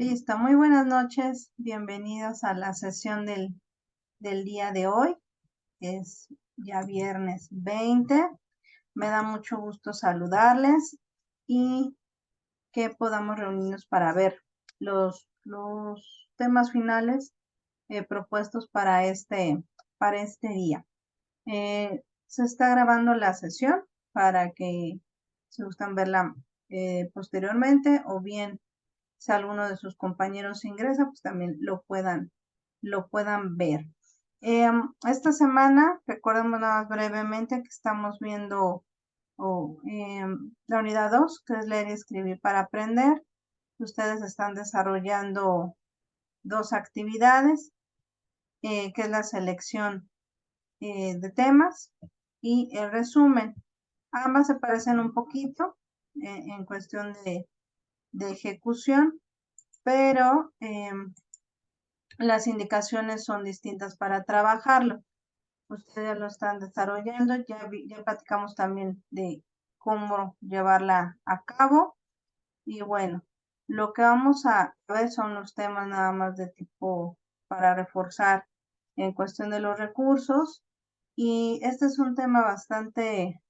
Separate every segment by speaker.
Speaker 1: Listo, muy buenas noches, bienvenidos a la sesión del día de hoy. Es ya viernes 20. Me da mucho gusto saludarles y que podamos reunirnos para ver los temas finales propuestos para este día. Se está grabando la sesión para que si gustan verla posteriormente o bien si alguno de sus compañeros ingresa, pues también lo puedan ver. Esta semana, recordemos nada más brevemente que estamos viendo la unidad 2, que es leer y escribir para aprender. Ustedes están desarrollando dos actividades, que es la selección de temas y el resumen. Ambas se parecen un poquito en cuestión de ejecución, pero las indicaciones son distintas para trabajarlo. Ustedes lo están desarrollando, ya platicamos también de cómo llevarla a cabo. Y bueno, lo que vamos a ver son los temas nada más de tipo para reforzar en cuestión de los recursos. Y este es un tema bastante,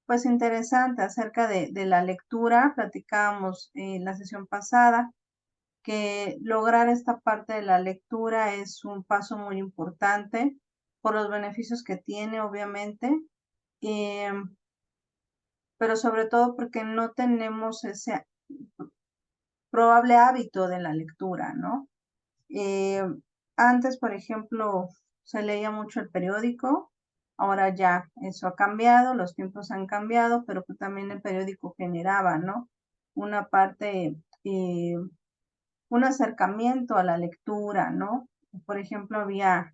Speaker 1: pues interesante acerca de la lectura. Platicábamos en la sesión pasada que lograr esta parte de la lectura es un paso muy importante por los beneficios que tiene, obviamente, eh, pero sobre todo porque no tenemos ese probable hábito de la lectura, ¿no? Eh, Antes, por ejemplo, se leía mucho el periódico, ahora ya eso ha cambiado, los tiempos han cambiado, pero pues también el periódico generaba, ¿no? Una parte un acercamiento a la lectura, ¿no? Por ejemplo, había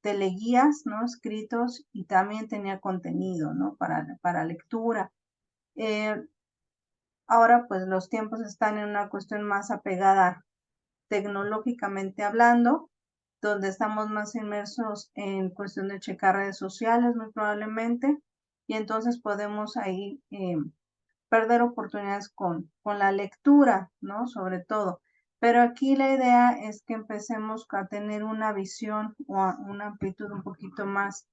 Speaker 1: teleguías, ¿no? Escritos y también tenía contenido, ¿no? Para lectura. Eh, Ahora, pues los tiempos están en una cuestión más apegada tecnológicamente hablando, donde estamos más inmersos en cuestión de checar redes sociales, muy probablemente, y entonces podemos ahí perder oportunidades con la lectura, ¿no? Sobre todo. Pero aquí la idea es que empecemos a tener una visión o una amplitud un poquito más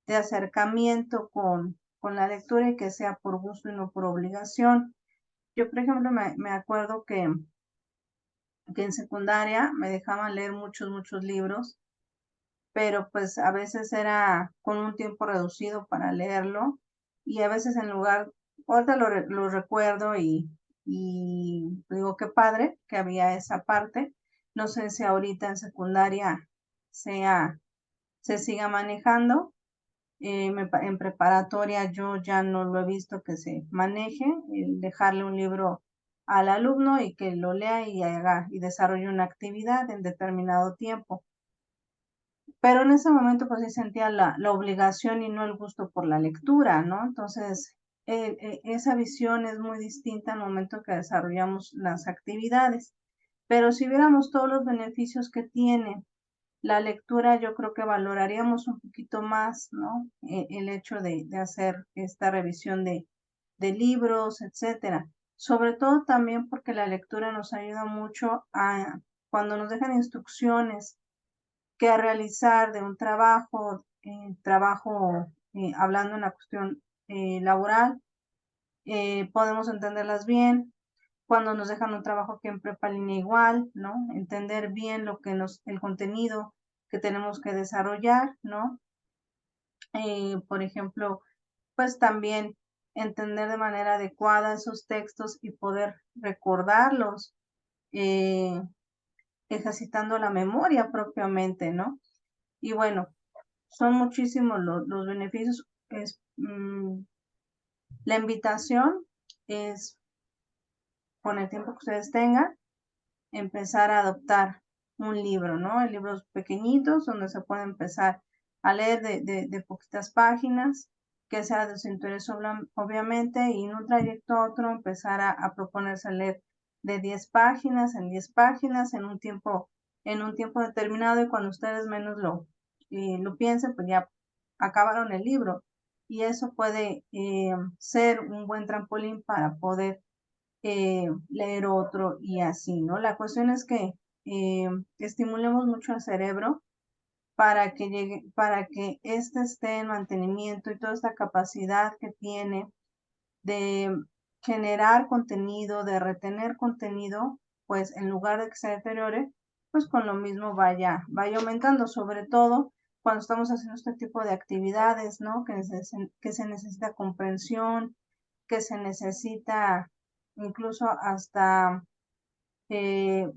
Speaker 1: de acercamiento con la lectura y que sea por gusto y no por obligación. Yo, por ejemplo, me acuerdo que en secundaria me dejaban leer muchos libros, pero pues a veces era con un tiempo reducido para leerlo y a veces en lugar, ahorita lo recuerdo y digo qué padre que había esa parte. No sé si ahorita en secundaria sea, se siga manejando. En preparatoria yo ya no lo he visto que se maneje, el dejarle un libro al alumno y que lo lea y haga y desarrolle una actividad en determinado tiempo. Pero en ese momento pues sí sentía la obligación y no el gusto por la lectura, ¿no? Entonces, esa visión es muy distinta al momento que desarrollamos las actividades. Pero si viéramos todos los beneficios que tiene la lectura, yo creo que valoraríamos un poquito más, ¿no? El hecho de hacer esta revisión de libros, etcétera. Sobre todo también porque la lectura nos ayuda mucho a, cuando nos dejan instrucciones que realizar de un trabajo hablando en la cuestión laboral, podemos entenderlas bien. Cuando nos dejan un trabajo que en prepa línea igual, ¿no? Entender bien el contenido que tenemos que desarrollar, ¿no? Por ejemplo, pues también entender de manera adecuada esos textos y poder recordarlos, eh, ejercitando la memoria propiamente, ¿no? Y bueno, son muchísimos los beneficios. La invitación es, con el tiempo que ustedes tengan, empezar a adoptar un libro, ¿no? En libros pequeñitos donde se puede empezar a leer de poquitas páginas, que sea de su interés obviamente, y en un trayecto a otro empezar a proponerse a leer de 10 páginas en 10 páginas en un tiempo determinado, y cuando ustedes menos lo piensen, pues ya acabaron el libro. Y eso puede ser un buen trampolín para poder leer otro y así, ¿no? La cuestión es que estimulemos mucho el cerebro para que llegue, para que éste esté en mantenimiento y toda esta capacidad que tiene de generar contenido, de retener contenido, pues en lugar de que se deteriore, pues con lo mismo vaya aumentando, sobre todo cuando estamos haciendo este tipo de actividades, ¿no? Que se necesita comprensión, que se necesita incluso hasta eh,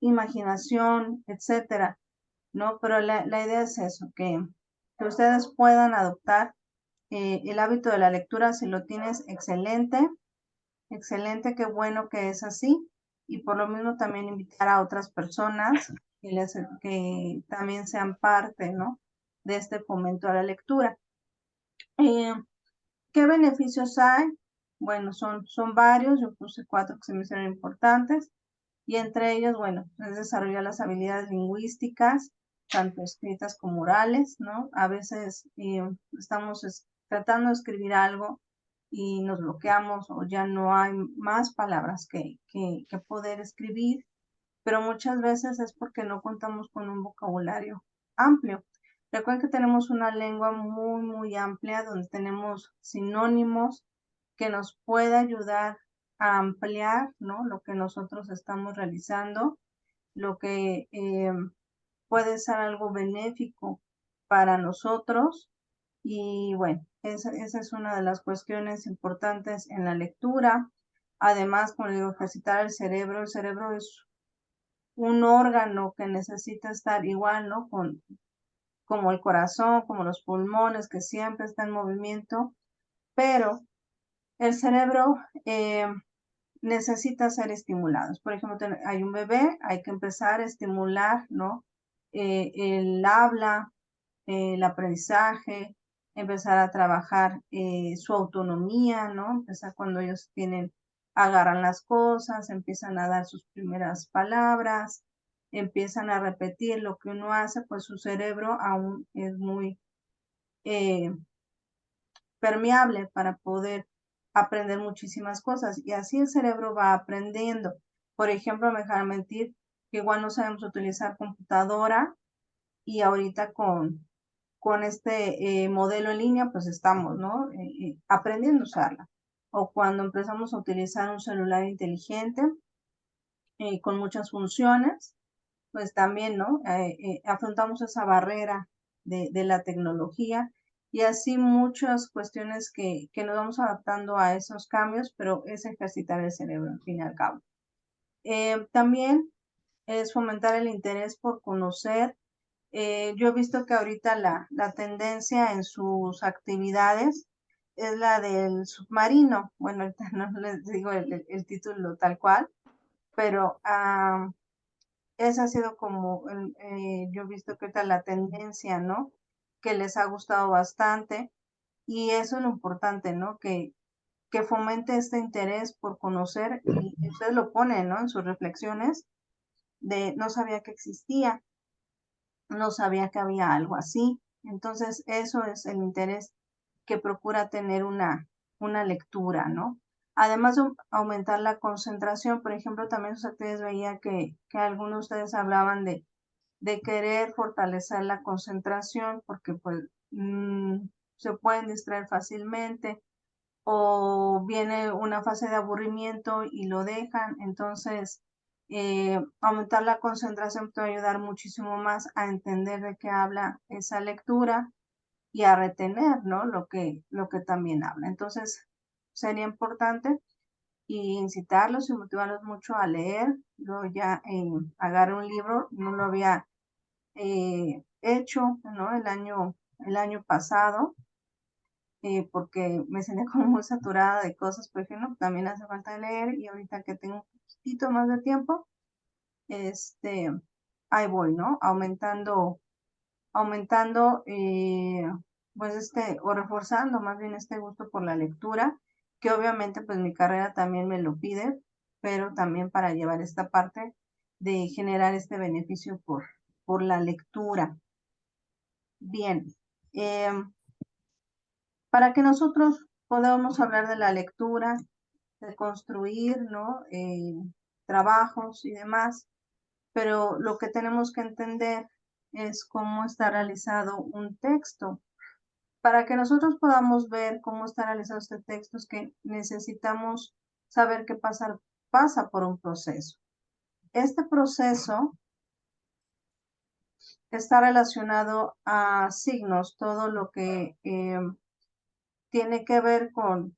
Speaker 1: imaginación, etcétera, ¿no? Pero la idea es eso, que ustedes puedan adoptar el hábito de la lectura. Si lo tienes, excelente, excelente, qué bueno que es así. Y por lo mismo también invitar a otras personas que también sean parte, ¿no? De este fomento a la lectura. ¿Qué beneficios hay? Bueno, son varios, yo puse 4 que se me hicieron importantes. Y entre ellos, bueno, es desarrollar las habilidades lingüísticas, tanto escritas como orales, ¿no? A veces estamos tratando de escribir algo y nos bloqueamos o ya no hay más palabras que poder escribir, pero muchas veces es porque no contamos con un vocabulario amplio. Recuerden que tenemos una lengua muy, muy amplia donde tenemos sinónimos que nos puede ayudar a ampliar, ¿no? Lo que nosotros estamos realizando, lo que puede ser algo benéfico para nosotros. Y bueno, esa es una de las cuestiones importantes en la lectura. Además, como digo, ejercitar el cerebro. El cerebro es un órgano que necesita estar igual, ¿no? Como el corazón, como los pulmones, que siempre está en movimiento, pero el cerebro necesita ser estimulado. Por ejemplo, hay un bebé, hay que empezar a estimular, ¿no? El habla, el aprendizaje, empezar a trabajar su autonomía, ¿no? Empezar cuando ellos agarran las cosas, empiezan a dar sus primeras palabras, empiezan a repetir lo que uno hace, pues su cerebro aún es muy eh, permeable para poder aprender muchísimas cosas. Y así el cerebro va aprendiendo. Por ejemplo, me dejar mentir que igual no sabemos utilizar computadora y ahorita con este modelo en línea, pues estamos, ¿no? Aprendiendo a usarla. O cuando empezamos a utilizar un celular inteligente con muchas funciones, pues también, ¿no? Afrontamos esa barrera de la tecnología y así muchas cuestiones que nos vamos adaptando a esos cambios, pero es ejercitar el cerebro, al fin y al cabo. También es fomentar el interés por conocer. Yo he visto que ahorita la tendencia en sus actividades es la del submarino. Bueno, ahorita no les digo el título tal cual, pero esa ha sido como, yo he visto que ahorita la tendencia, ¿no? Que les ha gustado bastante y eso es lo importante, ¿no? Que fomente este interés por conocer y ustedes lo ponen, ¿no? En sus reflexiones de no sabía que existía, no sabía que había algo así. Entonces, eso es el interés que procura tener una lectura, ¿no? Además de aumentar la concentración, por ejemplo, también sus actividades veía que algunos de ustedes hablaban de querer fortalecer la concentración porque pues se pueden distraer fácilmente o viene una fase de aburrimiento y lo dejan. Entonces, aumentar la concentración puede ayudar muchísimo más a entender de qué habla esa lectura y a retener, ¿no? Lo que también habla. Entonces, sería importante y incitarlos y motivarlos mucho a leer. Yo ya agarré un libro, no lo había hecho, ¿no? El año pasado, porque me sentía como muy saturada de cosas, por ejemplo, también hace falta leer y ahorita que tengo un poquito más de tiempo, este, ahí voy, ¿no? Aumentando, pues o reforzando más bien este gusto por la lectura, que obviamente pues mi carrera también me lo pide, pero también para llevar esta parte de generar este beneficio por la lectura. Bien, para que nosotros podamos hablar de la lectura, construir, ¿no? Trabajos y demás, pero lo que tenemos que entender es cómo está realizado un texto. Para que nosotros podamos ver cómo está realizado este texto es que necesitamos saber que pasa por un proceso. Este proceso está relacionado a signos, todo lo que tiene que ver con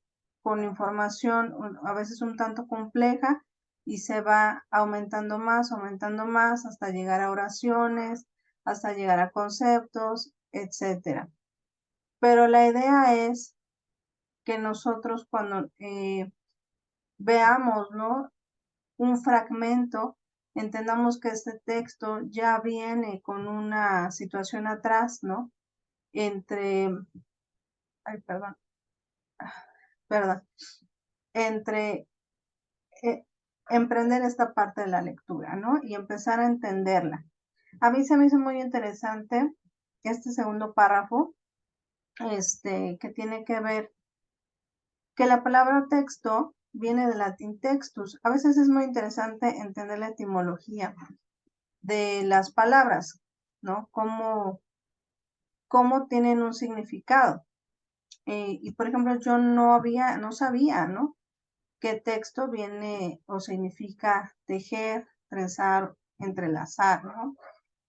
Speaker 1: información a veces un tanto compleja y se va aumentando más hasta llegar a oraciones, hasta llegar a conceptos, etcétera. Pero la idea es que nosotros cuando veamos, ¿no? Un fragmento, entendamos que este texto ya viene con una situación atrás, ¿no? Entre, ay, perdón, entre emprender esta parte de la lectura, ¿no? Y empezar a entenderla. A mí se me hizo muy interesante este segundo párrafo, que tiene que ver que la palabra texto viene del latín textus. A veces es muy interesante entender la etimología de las palabras, ¿no? Cómo tienen un significado. Y por ejemplo, yo no sabía, ¿no? Que texto viene o significa tejer, trenzar, entrelazar, ¿no?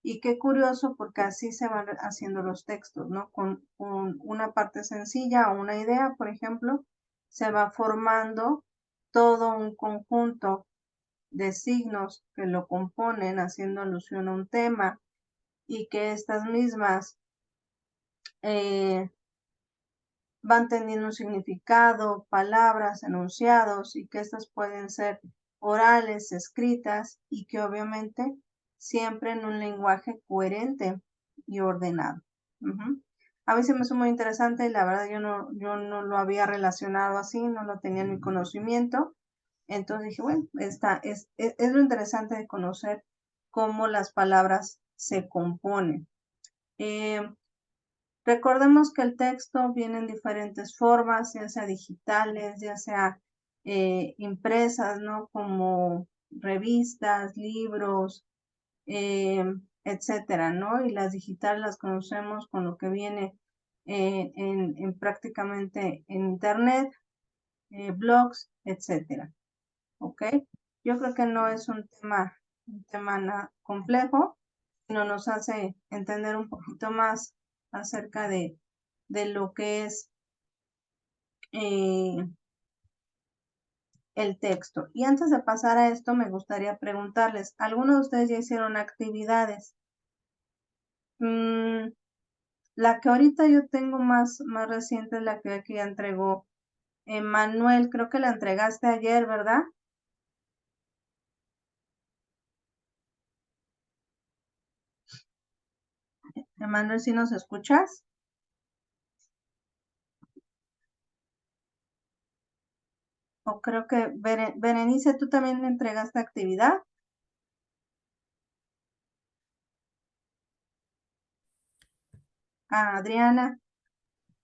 Speaker 1: Y qué curioso porque así se van haciendo los textos, ¿no? Con una parte sencilla o una idea, por ejemplo, se va formando todo un conjunto de signos que lo componen, haciendo alusión a un tema, y que estas mismas eh, van teniendo un significado, palabras, enunciados, y que estas pueden ser orales, escritas, y que obviamente siempre en un lenguaje coherente y ordenado. A mí se me hizo muy interesante y la verdad yo no lo había relacionado así, no lo tenía en mi conocimiento. Entonces dije, bueno, es lo interesante de conocer cómo las palabras se componen. Eh, Recordemos que el texto viene en diferentes formas, ya sea digitales, ya sea impresas, ¿no? Como revistas, libros, etcétera, ¿no? Y las digitales las conocemos con lo que viene en prácticamente en internet, blogs, etcétera, ¿ok? Yo creo que no es un tema nada complejo, sino nos hace entender un poquito más acerca de lo que es eh, el texto. Y antes de pasar a esto, me gustaría preguntarles, ¿algunos de ustedes ya hicieron actividades? La que ahorita yo tengo más reciente es la que ya entregó Manuel, creo que la entregaste ayer, ¿verdad? Manuel, ¿sí nos escuchas? O creo que Berenice, ¿tú también le entregaste actividad? A Adriana.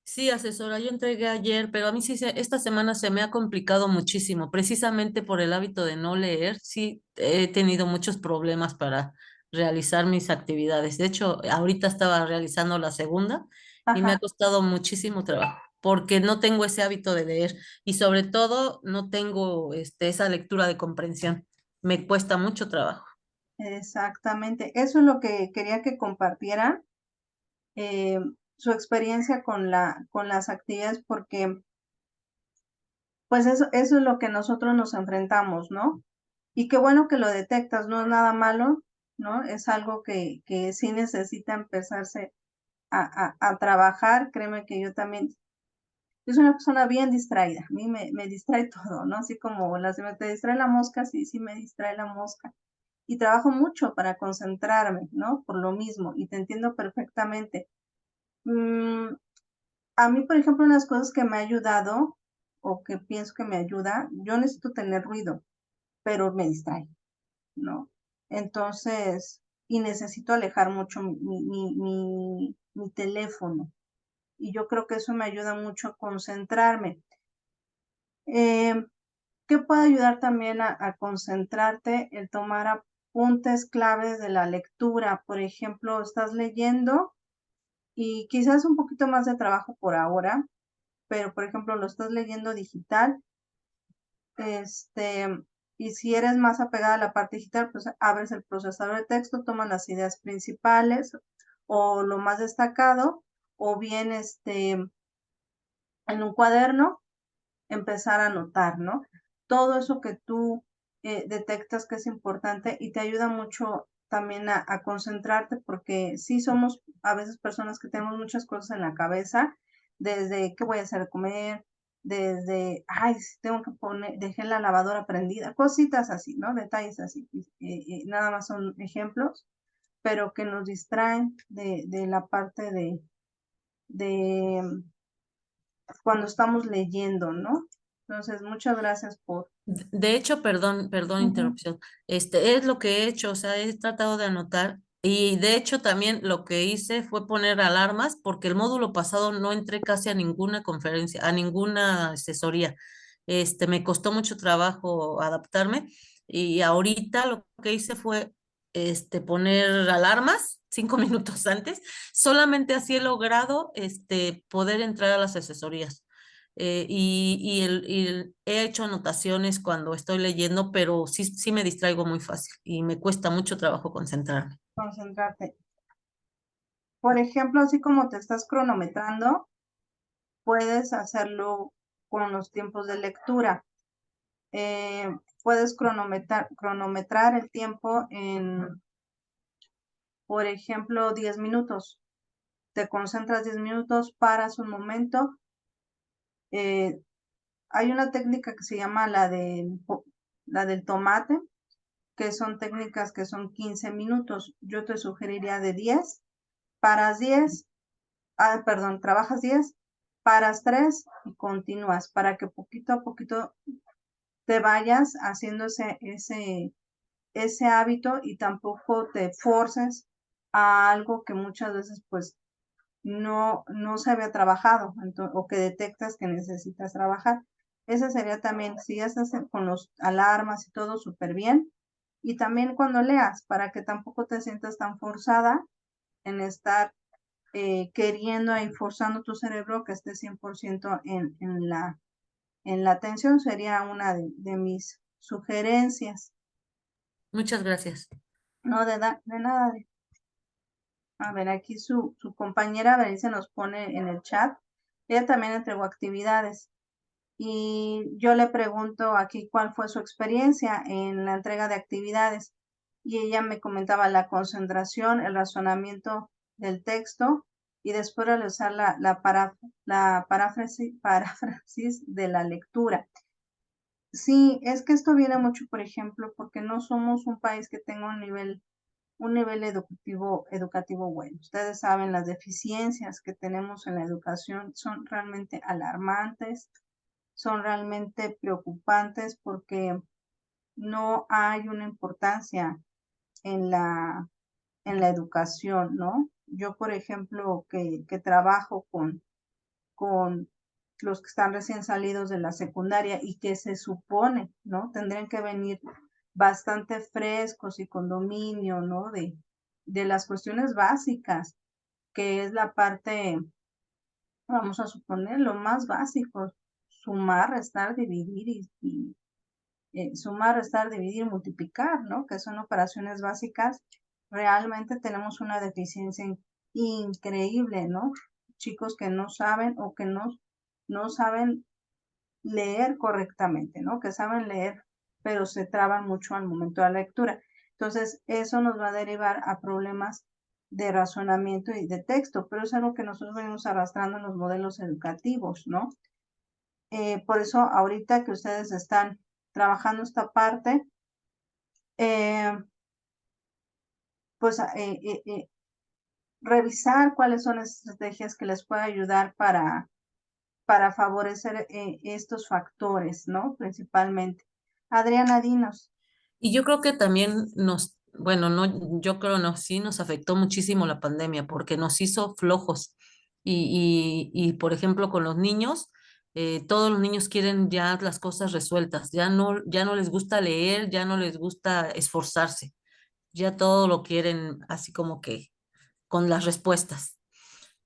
Speaker 2: Sí, asesora, yo entregué ayer, pero a mí sí, esta semana se me ha complicado muchísimo, precisamente por el hábito de no leer. Sí, he tenido muchos problemas para realizar mis actividades. De hecho, ahorita estaba realizando la segunda y me ha
Speaker 1: Ajá,
Speaker 2: costado muchísimo trabajo, porque no tengo ese hábito de leer y sobre todo no tengo esa lectura de comprensión. Me cuesta mucho trabajo.
Speaker 1: exactamente. Eso es lo que quería que compartieran, eh, su experiencia con con las actividades, porque pues eso es lo que nosotros nos enfrentamos, ¿no? Y qué bueno que lo detectas, no es nada malo, ¿no? Es algo que sí necesita empezarse a trabajar. Créeme que yo también, yo soy una persona bien distraída, a mí me distrae todo, ¿no? Así como te distrae la mosca, sí, sí me distrae la mosca. Y trabajo mucho para concentrarme, ¿no? Por lo mismo, y te entiendo perfectamente. Mm, a mí, por ejemplo, unas cosas que me ha ayudado o que pienso que me ayuda, yo necesito tener ruido, pero me distrae, ¿no? Entonces, y necesito alejar mucho mi teléfono. Y yo creo que eso me ayuda mucho a concentrarme. ¿Qué puede ayudar también a concentrarte? El tomar apuntes claves de la lectura. Por ejemplo, estás leyendo y quizás un poquito más de trabajo por ahora, pero por ejemplo lo estás leyendo digital, este, y si eres más apegada a la parte digital, pues abres el procesador de texto, tomas las ideas principales o lo más destacado, o bien en un cuaderno empezar a anotar, ¿no? Todo eso que tú detectas que es importante y te ayuda mucho también a concentrarte porque sí somos a veces personas que tenemos muchas cosas en la cabeza, desde qué voy a hacer de comer, desde, ay, si tengo que poner, dejé la lavadora prendida, cositas así, ¿no? Detalles así. Nada más son ejemplos, pero que nos distraen de la parte de cuando estamos leyendo, ¿no? Entonces, muchas gracias por...
Speaker 2: De hecho, perdón,
Speaker 1: Ujú.
Speaker 2: interrupción. Es lo que he hecho, o sea, he tratado de anotar y de hecho también lo que hice fue poner alarmas porque el módulo pasado no entré casi a ninguna conferencia, a ninguna asesoría. Me costó mucho trabajo adaptarme y ahorita lo que hice fue poner alarmas 5 minutos antes. Solamente así he logrado poder entrar a las asesorías. He hecho anotaciones cuando estoy leyendo, pero sí me distraigo muy fácil y me cuesta mucho trabajo concentrarme.
Speaker 1: Concentrarte. Por ejemplo, así como te estás cronometrando, puedes hacerlo con los tiempos de lectura. Puedes cronometrar el tiempo en, por ejemplo, 10 minutos. Te concentras 10 minutos, paras un momento. Eh, Hay una técnica que se llama la del tomate, que son técnicas que son 15 minutos. Yo te sugeriría de 10, paras 10, perdón, trabajas 10, paras 3 y continúas para que poquito a poquito te vayas haciendo ese hábito y tampoco te forces a algo que muchas veces pues no se había trabajado o que detectas que necesitas trabajar. Ese sería también, si ya estás con los alarmas y todo súper bien. Y también cuando leas, para que tampoco te sientas tan forzada en estar queriendo y forzando tu cerebro que esté 100% en la atención, sería una de mis sugerencias.
Speaker 2: Muchas gracias.
Speaker 1: No, de nada. A ver, aquí su compañera Berenice nos pone en el chat. Ella también entregó actividades. Y yo le pregunto aquí cuál fue su experiencia en la entrega de actividades. Y ella me comentaba la concentración, el razonamiento del texto y después realizar la paráfrasis de la lectura. Sí, es que esto viene mucho, por ejemplo, porque no somos un país que tenga un nivel educativo bueno. Ustedes saben, las deficiencias que tenemos en la educación son realmente alarmantes, son realmente preocupantes porque no hay una importancia en la educación, ¿no? Yo, por ejemplo, que trabajo con los que están recién salidos de la secundaria y que se supone, ¿no? Tendrían que venir bastante frescos y con dominio, ¿no? De las cuestiones básicas, que es la parte, vamos a suponer, lo más básico, sumar, restar, dividir sumar, restar, dividir, multiplicar, ¿no? Que son operaciones básicas. Realmente tenemos una deficiencia increíble, ¿no? Chicos que no saben o que no saben leer correctamente, ¿no? Que saben leer, pero se traban mucho al momento de la lectura. Entonces, eso nos va a derivar a problemas de razonamiento y de texto, pero es algo que nosotros venimos arrastrando en los modelos educativos, ¿no? Por eso, ahorita que ustedes están trabajando esta parte, eh, pues revisar cuáles son las estrategias que les puede ayudar para favorecer estos factores, ¿no? Principalmente. Adriana, dinos.
Speaker 2: Y yo creo que también bueno, no, yo creo no, sí nos afectó muchísimo la pandemia porque nos hizo flojos. Por ejemplo, con los niños. Todos los niños quieren ya las cosas resueltas, ya no les gusta leer, ya no les gusta esforzarse, ya todo lo quieren así como que con las respuestas.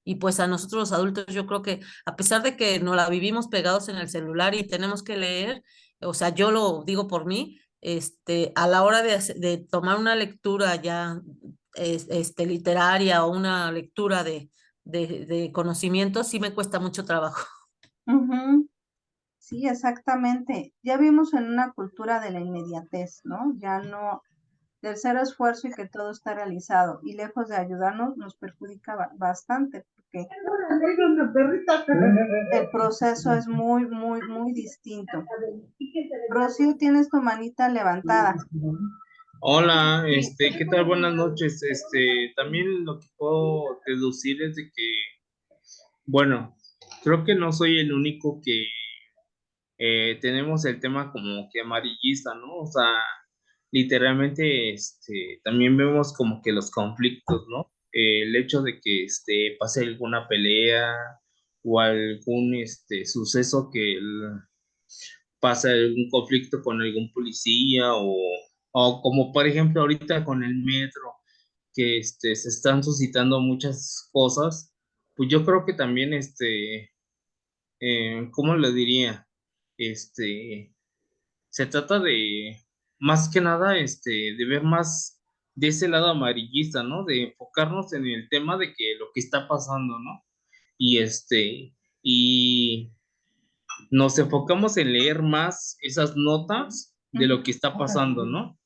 Speaker 2: Y pues a nosotros los adultos yo creo que a pesar de que no la vivimos pegados en el celular y tenemos que leer, o sea, yo lo digo por mí, a la hora de tomar una lectura ya literaria o una lectura de conocimiento, sí me cuesta mucho trabajo.
Speaker 1: Ujú. Sí, exactamente. Ya vimos en una cultura de la inmediatez, ¿no? Ya no, del cero esfuerzo y que todo está realizado. Y lejos de ayudarnos, nos perjudica bastante, porque el proceso es muy, muy, muy distinto. Rocío, tienes tu manita levantada.
Speaker 3: Hola, ¿qué tal? Buenas noches. También lo que puedo deducir es de que, bueno, creo que no soy el único que tenemos el tema como que amarillista, ¿no? O sea, literalmente, también vemos como que los conflictos, ¿no? El hecho de que, pase alguna pelea o algún, suceso pasa algún conflicto con algún policía o como por ejemplo ahorita con el metro, que se están suscitando muchas cosas, pues yo creo que también, ¿cómo lo diría? Este, Se trata de, más que nada, de ver más de ese lado amarillista, ¿no? De enfocarnos en el tema de que lo que está pasando, ¿no? Y y nos enfocamos en leer más esas notas de lo que está pasando, ¿no?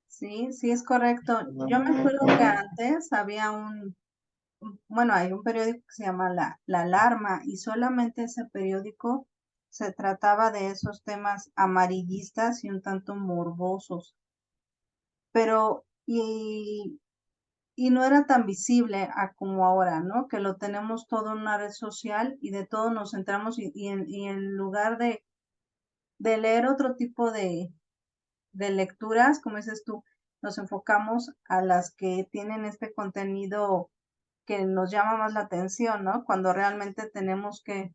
Speaker 1: Sí, sí, es correcto. Yo me acuerdo que antes había bueno, hay un periódico que se llama La Alarma y solamente ese periódico se trataba de esos temas amarillistas y un tanto morbosos, pero y no era tan visible como ahora, ¿no? Que lo tenemos todo en una red social y de todo nos centramos y en lugar de leer otro tipo de lecturas, como dices tú, nos enfocamos a las que tienen este contenido que nos llama más la atención, ¿no? Cuando realmente tenemos que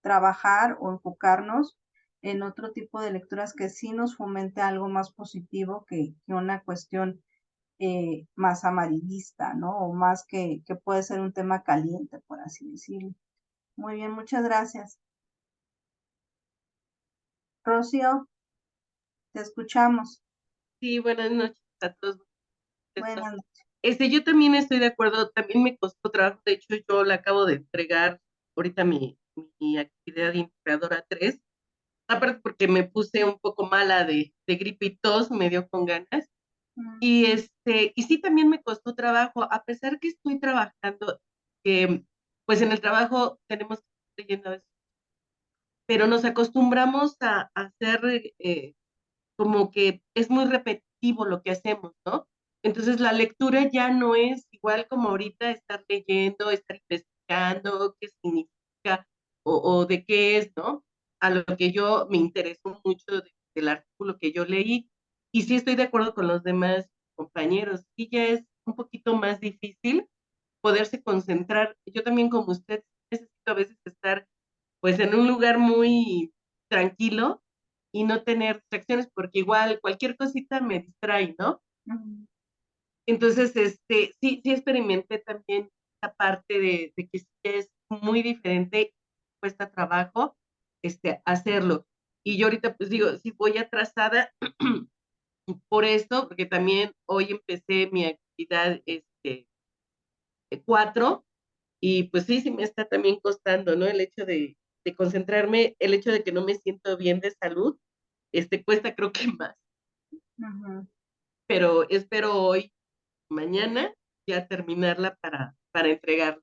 Speaker 1: trabajar o enfocarnos en otro tipo de lecturas que sí nos fomente algo más positivo que una cuestión más amarillista, ¿no? O más que puede ser un tema caliente, por así decirlo. Muy bien, muchas gracias. Rocío, te escuchamos.
Speaker 4: Sí, buenas noches a todos.
Speaker 1: Buenas noches.
Speaker 4: Yo también estoy de acuerdo, también me costó trabajo, de hecho yo la acabo de entregar ahorita mi actividad de integradora 3, aparte porque me puse un poco mala de gripe y tos, me dio con ganas, y sí también me costó trabajo, a pesar que estoy trabajando, que pues en el trabajo tenemos que estar leyendo a veces, pero nos acostumbramos a hacer como que es muy repetitivo lo que hacemos, ¿no? Entonces la lectura ya no es igual como ahorita estar leyendo, estar investigando qué significa o de qué es, ¿no? A lo que yo me interesó mucho del artículo que yo leí. Y sí estoy de acuerdo con los demás compañeros. Sí ya es un poquito más difícil poderse concentrar. Yo también como usted necesito a veces estar pues en un lugar muy tranquilo y no tener distracciones, porque igual cualquier cosita me distrae, ¿no? Entonces, sí experimenté también esta parte de que sí es muy diferente, cuesta trabajo, hacerlo. Y yo ahorita, pues digo, sí voy atrasada por esto, porque también hoy empecé mi actividad, 4, y pues sí me está también costando, ¿no? El hecho de concentrarme, el hecho de que no me siento bien de salud, cuesta creo que más,
Speaker 1: Ujú.
Speaker 4: pero espero hoy, mañana, ya terminarla para entregarla.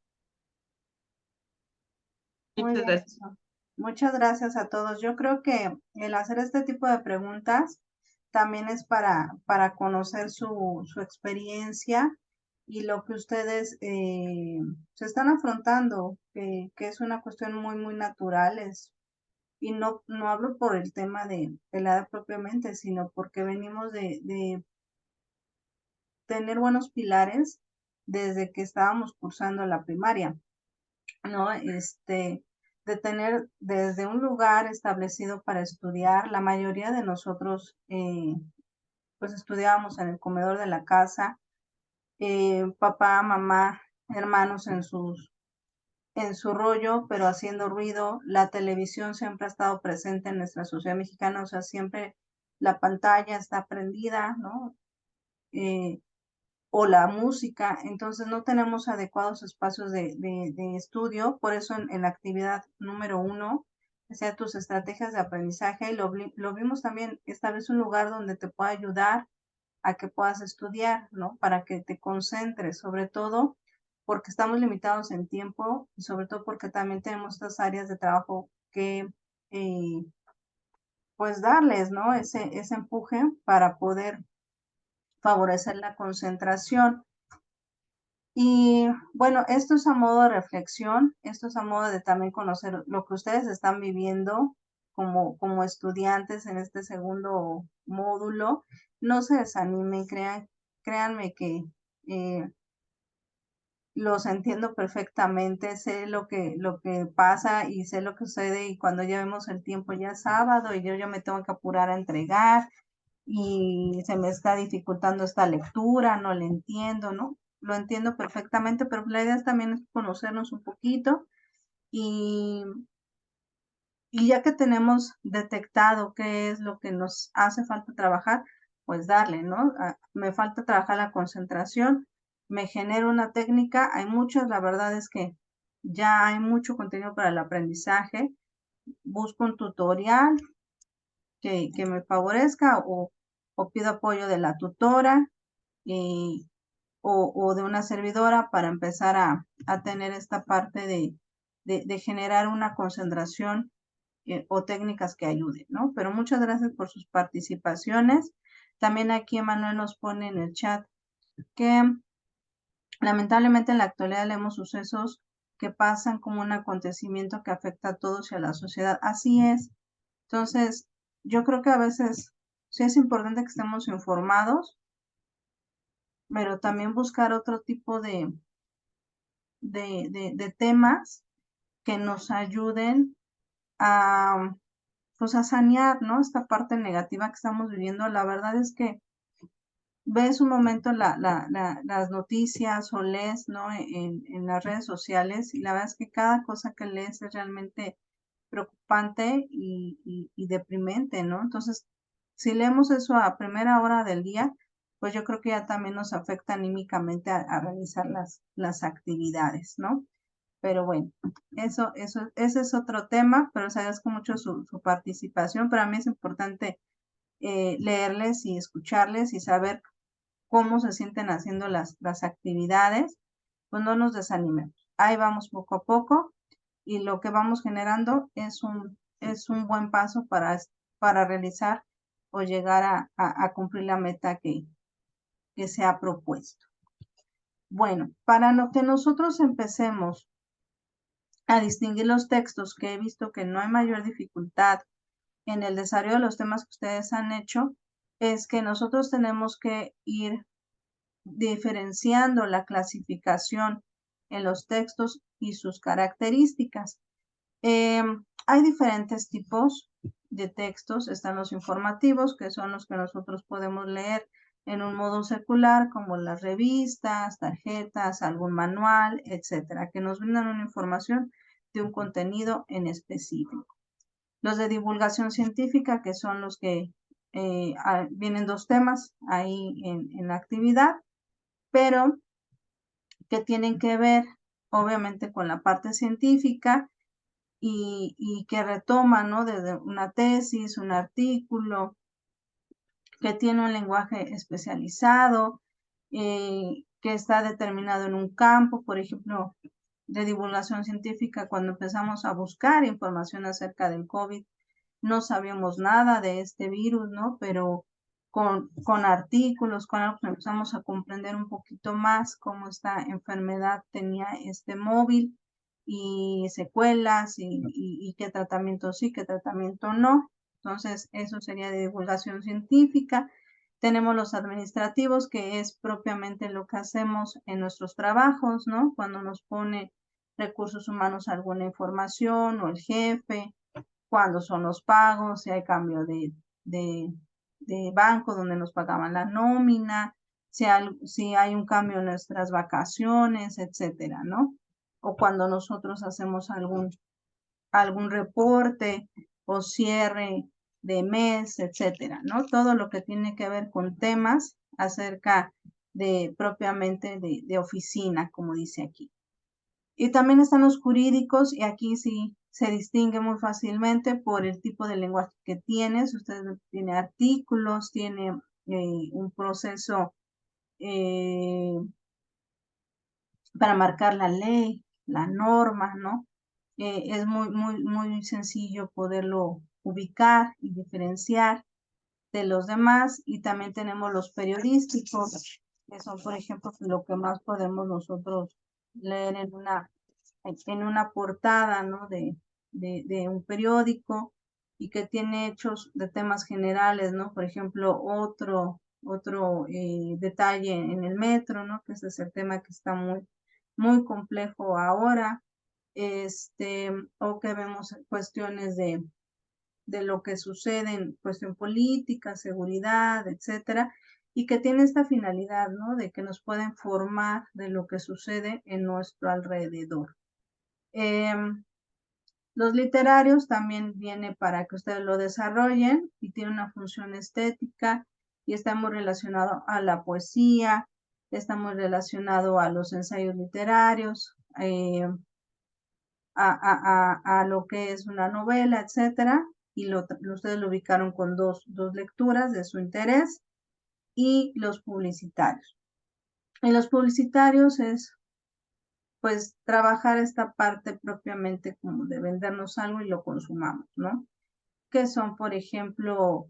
Speaker 1: Muy
Speaker 4: Muchas
Speaker 1: bien,
Speaker 4: gracias.
Speaker 1: eso. Muchas gracias a todos. Yo creo que el hacer este tipo de preguntas también es para conocer su experiencia y lo que ustedes se están afrontando, que es una cuestión muy, muy natural. Y no hablo por el tema de la edad propiamente, sino porque venimos de tener buenos pilares desde que estábamos cursando la primaria. ¿no? De tener desde un lugar establecido para estudiar. La mayoría de nosotros, pues estudiábamos en el comedor de la casa, papá, mamá, hermanos en su rollo, pero haciendo ruido. La televisión siempre ha estado presente en nuestra sociedad mexicana, o sea, siempre la pantalla está prendida, ¿no? O la música, entonces no tenemos adecuados espacios de estudio, por eso en la actividad número 1, o sea, tus estrategias de aprendizaje, y lo vimos también, esta vez un lugar donde te pueda ayudar a que puedas estudiar, ¿no? Para que te concentres, sobre todo porque estamos limitados en tiempo y sobre todo porque también tenemos estas áreas de trabajo que, eh, pues darles, ¿no? Ese empuje para poder favorecer la concentración. Y bueno, esto es a modo de reflexión, esto es a modo de también conocer lo que ustedes están viviendo como estudiantes en este segundo módulo. No se desanimen, créanme que los entiendo perfectamente, sé lo que pasa y sé lo que sucede, y cuando ya vemos el tiempo ya es sábado y yo ya me tengo que apurar a entregar y se me está dificultando esta lectura, no le entiendo, ¿no? Lo entiendo perfectamente, pero la idea también es conocernos un poquito y, y ya que tenemos detectado qué es lo que nos hace falta trabajar, pues darle, ¿no? Me falta trabajar la concentración, me genero una técnica, hay muchas, la verdad es que ya hay mucho contenido para el aprendizaje, busco un tutorial que me favorezca o pido apoyo de la tutora o de una servidora para empezar a tener esta parte de generar una concentración o técnicas que ayuden, ¿no? Pero muchas gracias por sus participaciones. También aquí Emanuel nos pone en el chat que lamentablemente en la actualidad leemos sucesos que pasan como un acontecimiento que afecta a todos y a la sociedad. Así es. Entonces, yo creo que a veces sí es importante que estemos informados, pero también buscar otro tipo de temas que nos ayuden a, pues a sanear, ¿no? Esta parte negativa que estamos viviendo. La verdad es que ves un momento las noticias o lees, ¿no? En las redes sociales, y la verdad es que cada cosa que lees es realmente preocupante y deprimente, ¿no? Entonces, si leemos eso a primera hora del día, pues yo creo que ya también nos afecta anímicamente a realizar las actividades, ¿no? Pero bueno, ese es otro tema, pero les agradezco mucho su participación. Para mí es importante leerles y escucharles y saber cómo se sienten haciendo las actividades. Pues no nos desanimemos. Ahí vamos poco a poco y lo que vamos generando es un buen paso para realizar o llegar a cumplir la meta que se ha propuesto. Bueno, para lo que nosotros empecemos a distinguir los textos, que he visto que no hay mayor dificultad en el desarrollo de los temas que ustedes han hecho, es que nosotros tenemos que ir diferenciando la clasificación en los textos y sus características. Hay diferentes tipos de textos, están los informativos, que son los que nosotros podemos leer en un modo secular, como las revistas, tarjetas, algún manual, etcétera, que nos brindan una información de un contenido en específico. Los de divulgación científica, que son los que vienen dos temas ahí en la actividad, pero que tienen que ver obviamente con la parte científica y que retoma, ¿no? Desde una tesis, un artículo, que tiene un lenguaje especializado, que está determinado en un campo, por ejemplo, de divulgación científica. Cuando empezamos a buscar información acerca del COVID, no sabíamos nada de este virus, ¿no? Pero con artículos, con algo, empezamos a comprender un poquito más cómo esta enfermedad tenía este móvil y secuelas y qué tratamiento sí, qué tratamiento no. Entonces, eso sería de divulgación científica. Tenemos los administrativos, que es propiamente lo que hacemos en nuestros trabajos, ¿no? Cuando nos pone recursos humanos alguna información o el jefe, cuándo son los pagos, si hay cambio de banco donde nos pagaban la nómina, si hay un cambio en nuestras vacaciones, etcétera, ¿no? O cuando nosotros hacemos algún reporte o cierre de mes, etcétera, ¿no? Todo lo que tiene que ver con temas acerca de propiamente de oficina, como dice aquí. Y también están los jurídicos, y aquí sí se distingue muy fácilmente por el tipo de lenguaje que tiene. Si usted tiene artículos, tiene un proceso para marcar la ley, la norma, ¿no? Es muy sencillo poderlo ubicar y diferenciar de los demás. Y también tenemos los periodísticos, que son, por ejemplo, lo que más podemos nosotros leer en una portada, ¿no? de un periódico, y que tiene hechos de temas generales, ¿no? Por ejemplo, otro detalle en el metro, ¿no? Que ese es el tema que está muy complejo ahora, o que vemos cuestiones de lo que sucede en cuestión política, seguridad, etcétera, y que tiene esta finalidad, ¿no? De que nos pueda informar de lo que sucede en nuestro alrededor. Los literarios también viene para que ustedes lo desarrollen y tiene una función estética y está muy relacionado a la poesía, está muy relacionado a los ensayos literarios, a lo que es una novela, etcétera, y ustedes lo ubicaron con dos lecturas de su interés. Y los publicitarios. Y los publicitarios es pues trabajar esta parte propiamente como de vendernos algo y lo consumamos, ¿no? Que son, por ejemplo,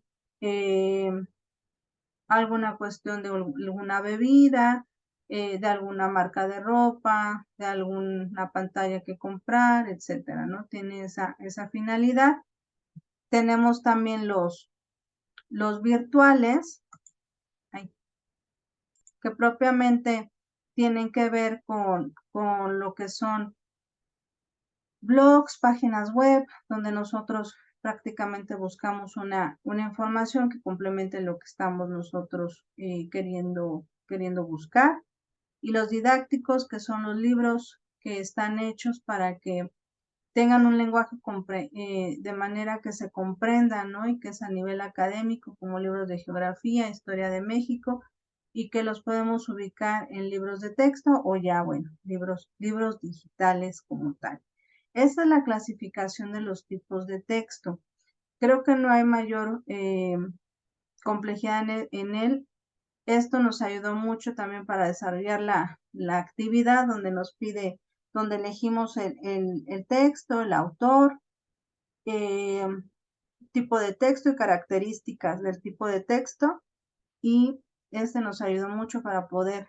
Speaker 1: alguna cuestión de alguna bebida, de alguna marca de ropa, de alguna pantalla que comprar, etcétera, ¿no? Tiene esa finalidad. Tenemos también los virtuales, que propiamente tienen que ver con lo que son blogs, páginas web, donde nosotros prácticamente buscamos una información que complemente lo que estamos nosotros queriendo buscar. Y los didácticos, que son los libros que están hechos para que tengan un lenguaje de manera que se comprenda, ¿no? Y que es a nivel académico, como libros de geografía, historia de México, y que los podemos ubicar en libros de texto o ya, bueno, libros digitales como tal. Esa es la clasificación de los tipos de texto. Creo que no hay mayor complejidad en él. Esto nos ayudó mucho también para desarrollar la actividad donde nos pide, donde elegimos el texto, el autor, tipo de texto y características del tipo de texto. Y este nos ayudó mucho para poder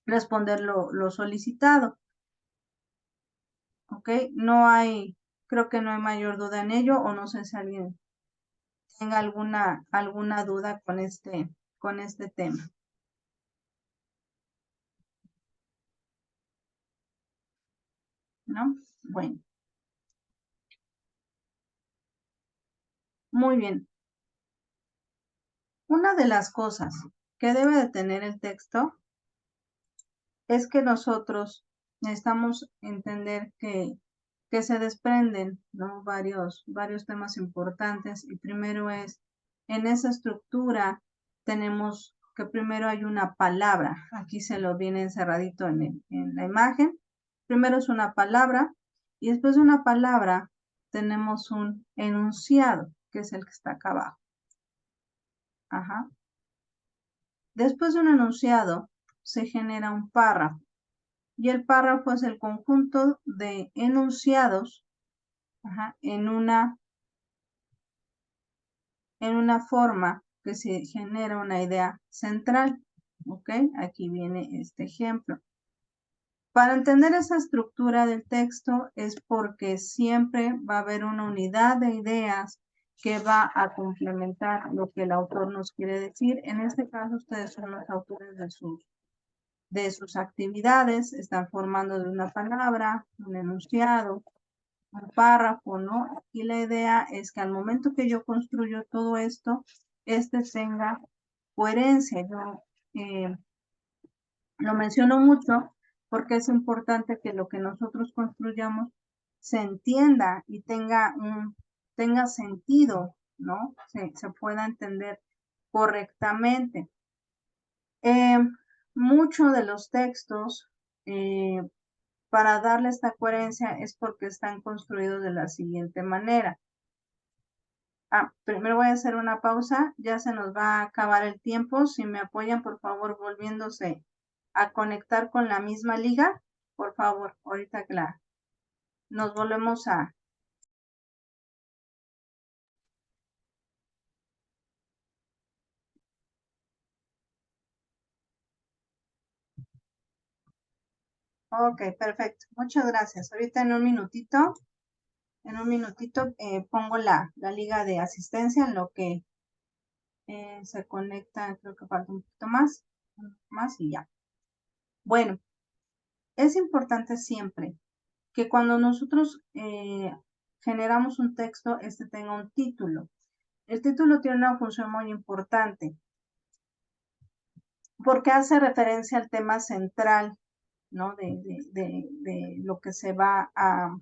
Speaker 1: responder lo solicitado. ¿Ok? Creo que no hay mayor duda en ello, o no sé si alguien tenga alguna duda con este tema. ¿No? Bueno. Muy bien. Una de las cosas que debe de tener el texto es que nosotros necesitamos entender que se desprenden, ¿no? varios temas importantes. Y primero es, en esa estructura tenemos que primero hay una palabra. Aquí se lo viene encerradito en la imagen. Primero es una palabra, y después de una palabra tenemos un enunciado, que es el que está acá abajo. Ajá. Después de un enunciado se genera un párrafo, y el párrafo es el conjunto de enunciados en una forma que se genera una idea central. ¿Ok? Aquí viene este ejemplo. Para entender esa estructura del texto es porque siempre va a haber una unidad de ideas que va a complementar lo que el autor nos quiere decir. En este caso, ustedes son los autores de sus actividades, están formando de una palabra, un enunciado, un párrafo, ¿no? Aquí la idea es que al momento que yo construyo todo esto, tenga coherencia. Yo lo menciono mucho porque es importante que lo que nosotros construyamos se entienda y tenga sentido, ¿no? Se pueda entender correctamente. Muchos de los textos, para darle esta coherencia, es porque están construidos de la siguiente manera. Primero voy a hacer una pausa, ya se nos va a acabar el tiempo. Si me apoyan, por favor, volviéndose a conectar con la misma liga, por favor, ahorita claro. Nos volvemos a... Ok, perfecto. Muchas gracias. Ahorita en un minutito pongo la liga de asistencia en lo que se conecta. Creo que falta un poquito más y ya. Bueno, es importante siempre que cuando nosotros generamos un texto, tenga un título. El título tiene una función muy importante porque hace referencia al tema central, ¿no? De lo que se va a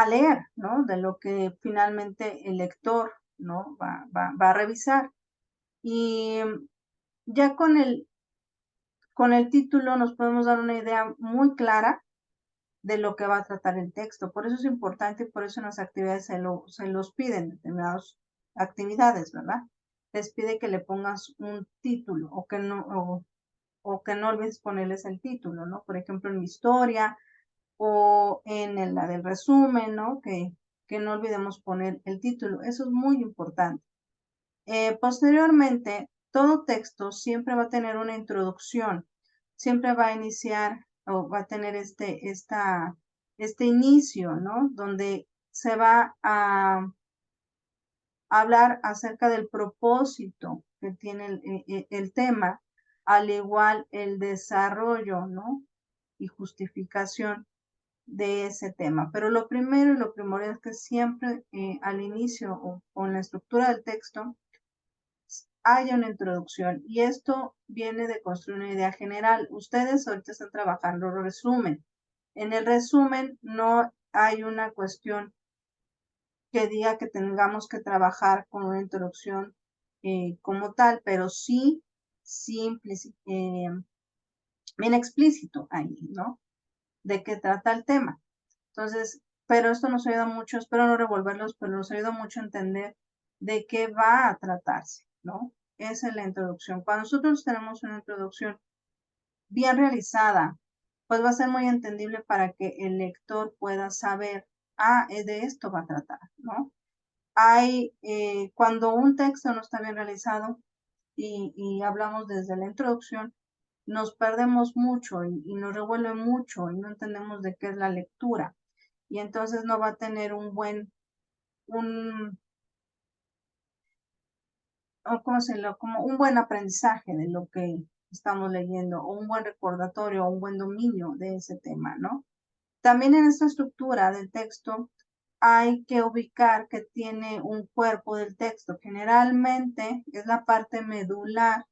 Speaker 1: leer, ¿no? De lo que finalmente el lector, ¿no? Va a revisar. Y ya con el título nos podemos dar una idea muy clara de lo que va a tratar el texto. Por eso es importante y por eso en las actividades se los piden, determinadas actividades, ¿verdad? Les pide que le pongas un título o que no olvides ponerles el título, ¿no? Por ejemplo, en mi historia o en la del resumen, ¿no? Que no olvidemos poner el título. Eso es muy importante. Posteriormente, todo texto siempre va a tener una introducción, siempre va a iniciar o va a tener este inicio, ¿no? Donde se va a hablar acerca del propósito que tiene el tema, al igual el desarrollo, ¿no? Y justificación de ese tema. Pero lo primero y lo primordial es que siempre al inicio o en la estructura del texto haya una introducción, y esto viene de construir una idea general. Ustedes ahorita están trabajando el resumen. En el resumen no hay una cuestión que diga que tengamos que trabajar con una introducción como tal, pero sí bien explícito ahí, ¿no? De qué trata el tema. Entonces, pero esto nos ayuda mucho, espero no revolverlos, pero nos ayuda mucho a entender de qué va a tratarse, ¿no? Esa es la introducción. Cuando nosotros tenemos una introducción bien realizada, pues va a ser muy entendible para que el lector pueda saber, de esto va a tratar, ¿no? Cuando un texto no está bien realizado y hablamos desde la introducción, nos perdemos mucho y nos revuelve mucho y no entendemos de qué es la lectura. Y entonces no va a tener un buen aprendizaje de lo que estamos leyendo, o un buen recordatorio, o un buen dominio de ese tema, ¿no? También en esta estructura del texto hay que ubicar que tiene un cuerpo del texto. Generalmente es la parte medular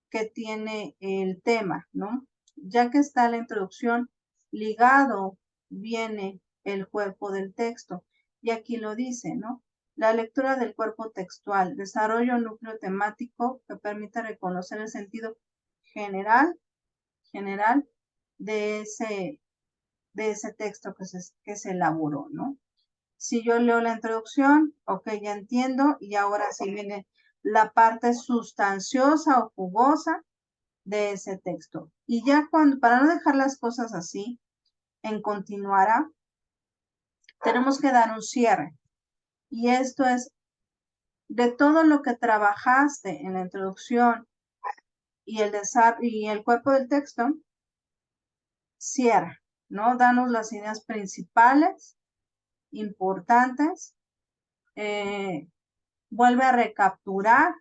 Speaker 1: que tiene el tema, ¿no? Ya que está la introducción, ligado viene el cuerpo del texto. Y aquí lo dice, ¿no? La lectura del cuerpo textual, desarrollo un núcleo temático que permite reconocer el sentido general de ese texto que se elaboró, ¿no? Si yo leo la introducción, ok, ya entiendo, y ahora sí viene la parte sustanciosa o jugosa de ese texto. Y ya para no dejar las cosas así, en continuará, tenemos que dar un cierre. Y esto es de todo lo que trabajaste en la introducción y el cuerpo del texto, cierra, ¿no? Danos las ideas principales, importantes, vuelve a recapturar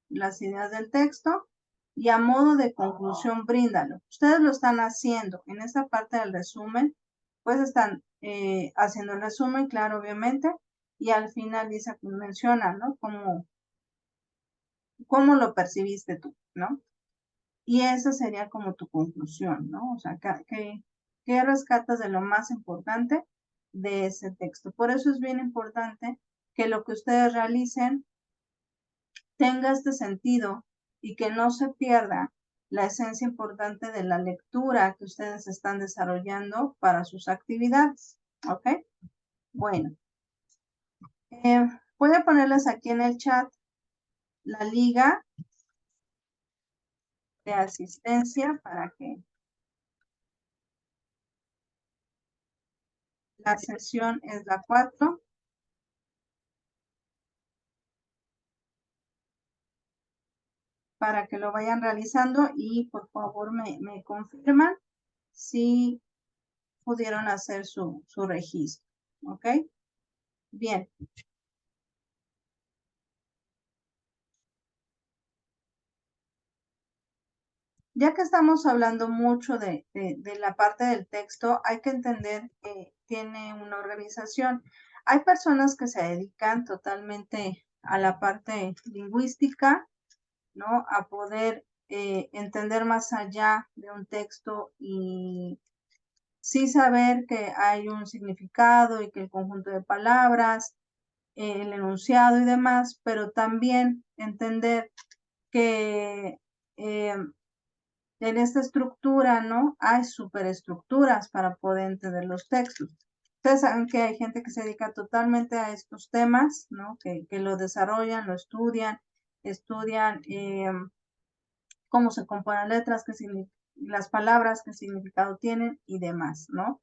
Speaker 1: las ideas del texto y a modo de conclusión bríndalo. Ustedes lo están haciendo en esta parte del resumen, pues están haciendo el resumen, claro, obviamente, y al final dice, menciona, ¿no? ¿Cómo lo percibiste tú, ¿no? Y esa sería como tu conclusión, ¿no? O sea, ¿qué rescatas de lo más importante de ese texto? Por eso es bien importante que lo que ustedes realicen tenga este sentido y que no se pierda la esencia importante de la lectura que ustedes están desarrollando para sus actividades, ¿ok? Bueno, voy a ponerles aquí en el chat la liga de asistencia para que la sesión es la 4. Para que lo vayan realizando y por favor me confirman si pudieron hacer su registro, ¿ok? Bien. Ya que estamos hablando mucho de la parte del texto, hay que entender que tiene una organización. Hay personas que se dedican totalmente a la parte lingüística, ¿no? A poder entender más allá de un texto y sí saber que hay un significado y que el conjunto de palabras, el enunciado y demás, pero también entender que en esta estructura, ¿no? Hay superestructuras para poder entender los textos. Ustedes saben que hay gente que se dedica totalmente a estos temas, ¿no? Que lo desarrollan, lo estudian cómo se componen letras, las palabras, qué significado tienen y demás, ¿no?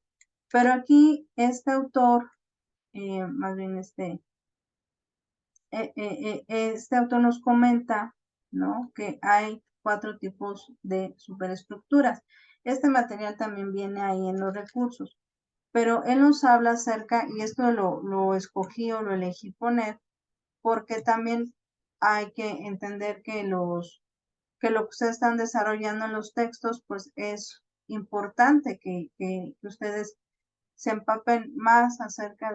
Speaker 1: Pero aquí este autor, más bien este autor nos comenta, ¿no? Que hay 4 tipos de superestructuras. Este material también viene ahí en los recursos, pero él nos habla acerca, y esto lo escogí o lo elegí poner, porque también hay que entender que lo que ustedes están desarrollando en los textos, pues es importante que ustedes se empapen más acerca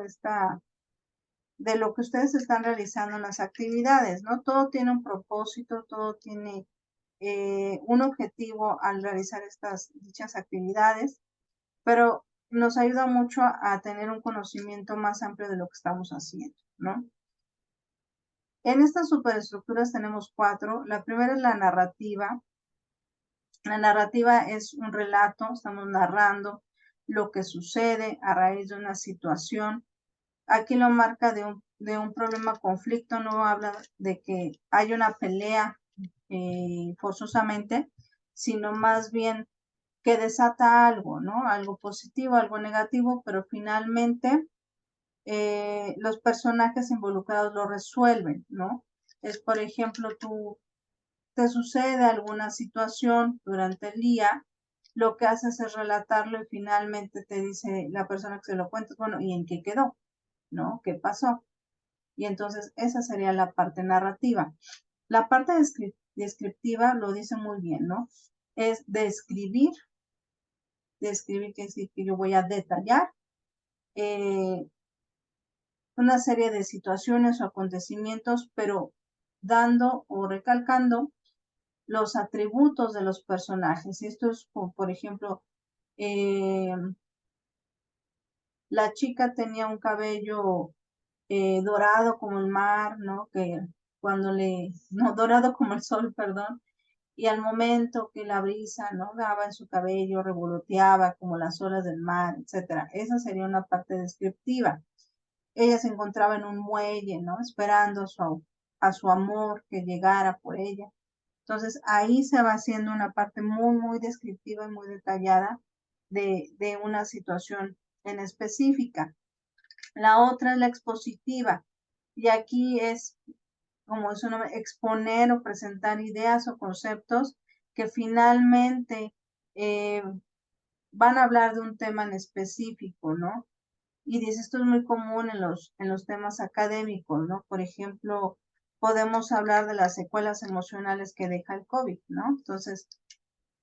Speaker 1: de lo que ustedes están realizando en las actividades, ¿no? Todo tiene un propósito, todo tiene un objetivo al realizar dichas actividades, pero nos ayuda mucho a tener un conocimiento más amplio de lo que estamos haciendo, ¿no? En estas superestructuras tenemos 4. La primera es la narrativa. La narrativa es un relato, estamos narrando lo que sucede a raíz de una situación. Aquí lo marca de un problema, conflicto, no habla de que hay una pelea forzosamente, sino más bien que desata algo, ¿no? Algo positivo, algo negativo, pero finalmente los personajes involucrados lo resuelven, ¿no? Es, por ejemplo, te sucede alguna situación durante el día, lo que haces es relatarlo y finalmente te dice la persona que se lo cuenta, bueno, ¿y en qué quedó? ¿No? ¿Qué pasó? Y entonces esa sería la parte narrativa. La parte descriptiva lo dice muy bien, ¿no? Es describir quiere decir que yo voy a detallar una serie de situaciones o acontecimientos, pero dando o recalcando los atributos de los personajes. Esto es, por ejemplo, la chica tenía un cabello dorado como el mar, ¿no? Que no, dorado como el sol, perdón, y al momento que la brisa, ¿no? Daba en su cabello, revoloteaba como las olas del mar, etcétera. Esa sería una parte descriptiva. Ella se encontraba en un muelle, ¿no? Esperando a su amor que llegara por ella. Entonces ahí se va haciendo una parte muy, muy descriptiva y muy detallada de una situación en específica. La otra es la expositiva. Y aquí es, como es su nombre, exponer o presentar ideas o conceptos que finalmente van a hablar de un tema en específico, ¿no? Y dice, esto es muy común en los temas académicos, ¿no? Por ejemplo, podemos hablar de las secuelas emocionales que deja el COVID, ¿no? Entonces,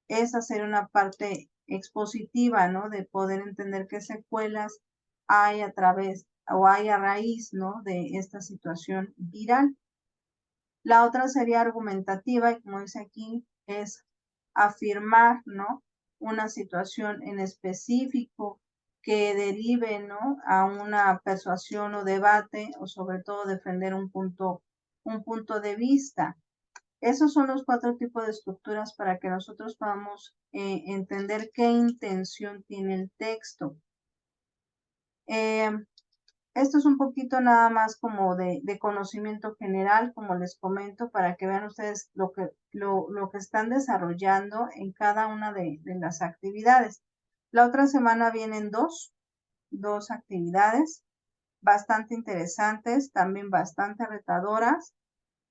Speaker 1: esa sería una parte expositiva, ¿no? De poder entender qué secuelas hay a través o hay a raíz, ¿no? De esta situación viral. La otra sería argumentativa y como dice aquí, es afirmar, ¿no? Una situación en específico que derive, ¿no? A una persuasión o debate o sobre todo defender un punto de vista. Esos son los 4 tipos de estructuras para que nosotros podamos entender qué intención tiene el texto. Esto es un poquito nada más como de conocimiento general, como les comento, para que vean ustedes lo que están desarrollando en cada una de las actividades. La otra semana vienen dos actividades bastante interesantes, también bastante retadoras,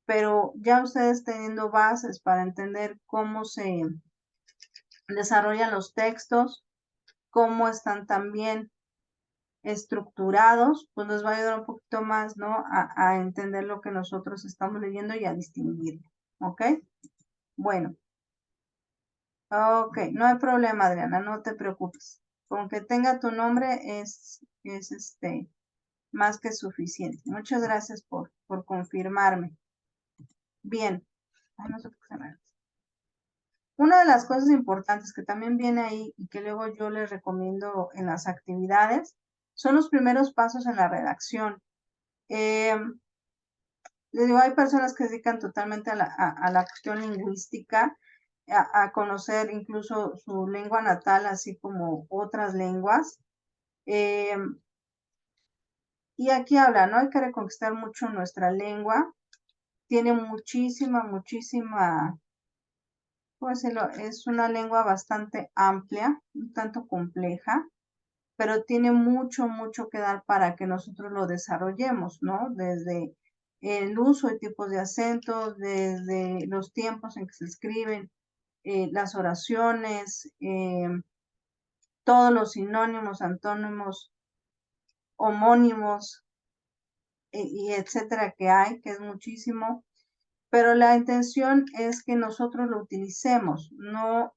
Speaker 1: pero ya ustedes teniendo bases para entender cómo se desarrollan los textos, cómo están también estructurados, pues nos va a ayudar un poquito más, ¿no? A entender lo que nosotros estamos leyendo y a distinguirlo, ¿ok? Bueno, ok, no hay problema, Adriana, no te preocupes. Con que tenga tu nombre es más que suficiente. Muchas gracias por confirmarme. Bien. Ay, no sé por qué se me... Una de las cosas importantes que también viene ahí y que luego yo les recomiendo en las actividades son los primeros pasos en la redacción. Les digo, hay personas que se dedican totalmente a la cuestión lingüística, a conocer incluso su lengua natal, así como otras lenguas. Y aquí habla, ¿no? Hay que reconquistar mucho nuestra lengua. Tiene muchísima, pues es una lengua bastante amplia, un tanto compleja, pero tiene mucho que dar para que nosotros lo desarrollemos, ¿no? Desde el uso de tipos de acentos, desde los tiempos en que se escriben, las oraciones, todos los sinónimos, antónimos, homónimos, y etcétera que hay, que es muchísimo, pero la intención es que nosotros lo utilicemos, no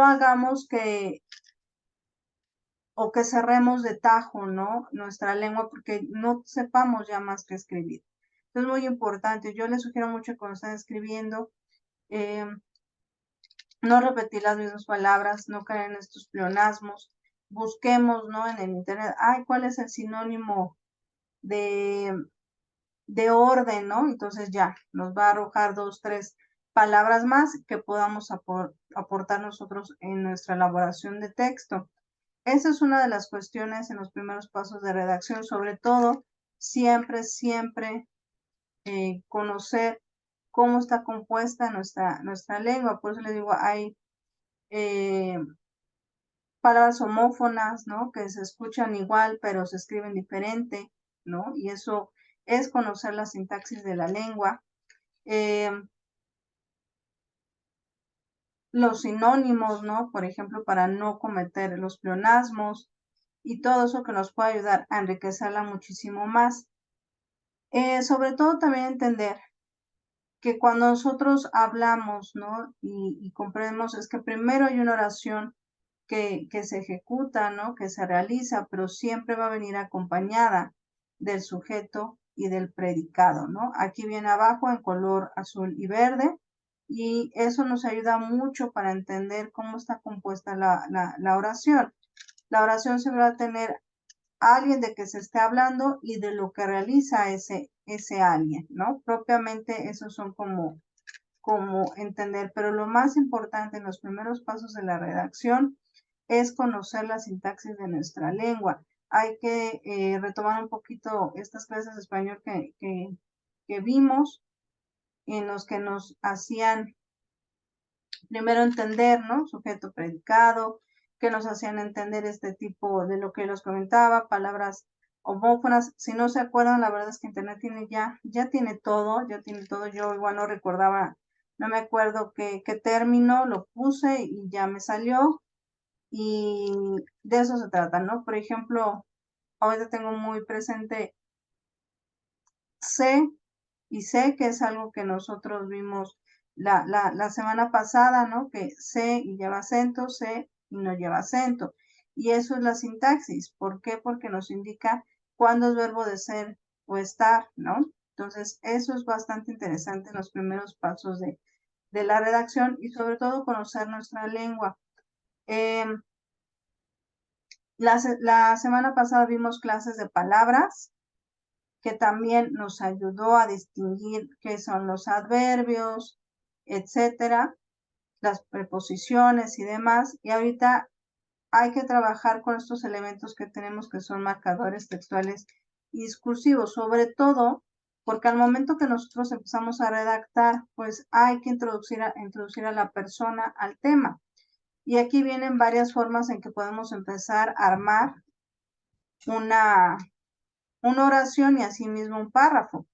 Speaker 1: hagamos o que cerremos de tajo, ¿no? Nuestra lengua porque no sepamos ya más que escribir. Entonces, muy importante. Yo les sugiero mucho que cuando estén escribiendo, no repetir las mismas palabras, no caer en estos pleonasmos. Busquemos, ¿no? En el internet, ¿cuál es el sinónimo de orden, ¿no? Entonces ya, nos va a arrojar 2, 3 palabras más que podamos aportar nosotros en nuestra elaboración de texto. Esa es una de las cuestiones en los primeros pasos de redacción, sobre todo, siempre conocer cómo está compuesta nuestra lengua. Por eso les digo, hay palabras homófonas, ¿no? Que se escuchan igual, pero se escriben diferente, ¿no? Y eso es conocer la sintaxis de la lengua. Los sinónimos, ¿no? Por ejemplo, para no cometer los pleonasmos y todo eso que nos puede ayudar a enriquecerla muchísimo más. Sobre todo también entender que cuando nosotros hablamos, ¿no? Y comprendemos es que primero hay una oración que se ejecuta, ¿no? Que se realiza, pero siempre va a venir acompañada del sujeto y del predicado, ¿no? Aquí viene abajo en color azul y verde y eso nos ayuda mucho para entender cómo está compuesta la oración. La oración se va a tener alguien de que se esté hablando y de lo que realiza ese alguien, ¿no? Propiamente esos son como entender, pero lo más importante en los primeros pasos de la redacción es conocer la sintaxis de nuestra lengua. Hay que retomar un poquito estas clases de español que vimos, en los que nos hacían primero entender, ¿no? Sujeto, predicado, que nos hacían entender este tipo de lo que los comentaba, palabras homófonas. Si no se acuerdan, la verdad es que Internet tiene ya tiene todo, Yo igual no recordaba, no me acuerdo qué término lo puse y ya me salió. Y de eso se trata, ¿no? Por ejemplo, ahorita tengo muy presente sé, y sé que es algo que nosotros vimos la semana pasada, ¿no? Que sé y lleva acento, sé y no lleva acento. Y eso es la sintaxis. ¿Por qué? Porque nos indica cuándo es verbo de ser o estar, ¿no? Entonces, eso es bastante interesante en los primeros pasos de la redacción y sobre todo conocer nuestra lengua. La semana pasada vimos clases de palabras, que también nos ayudó a distinguir qué son los adverbios, etcétera, las preposiciones y demás. Y ahorita hay que trabajar con estos elementos que tenemos que son marcadores textuales y discursivos, sobre todo porque al momento que nosotros empezamos a redactar, pues hay que introducir a la persona al tema. Y aquí vienen varias formas en que podemos empezar a armar una oración y asimismo un párrafo.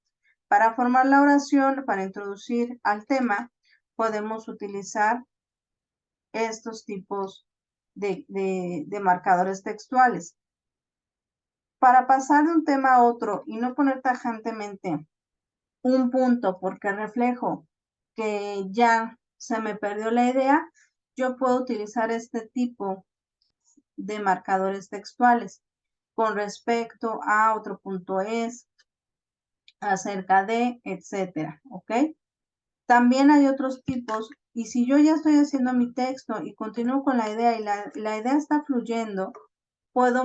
Speaker 1: Para formar la oración, para introducir al tema, podemos utilizar estos tipos de marcadores textuales. Para pasar de un tema a otro y no poner tajantemente un punto porque reflejo que ya se me perdió la idea, yo puedo utilizar este tipo de marcadores textuales con respecto a otro punto es, acerca de, etcétera, ¿ok? También hay otros tipos, y si yo ya estoy haciendo mi texto y continúo con la idea y la idea está fluyendo, puedo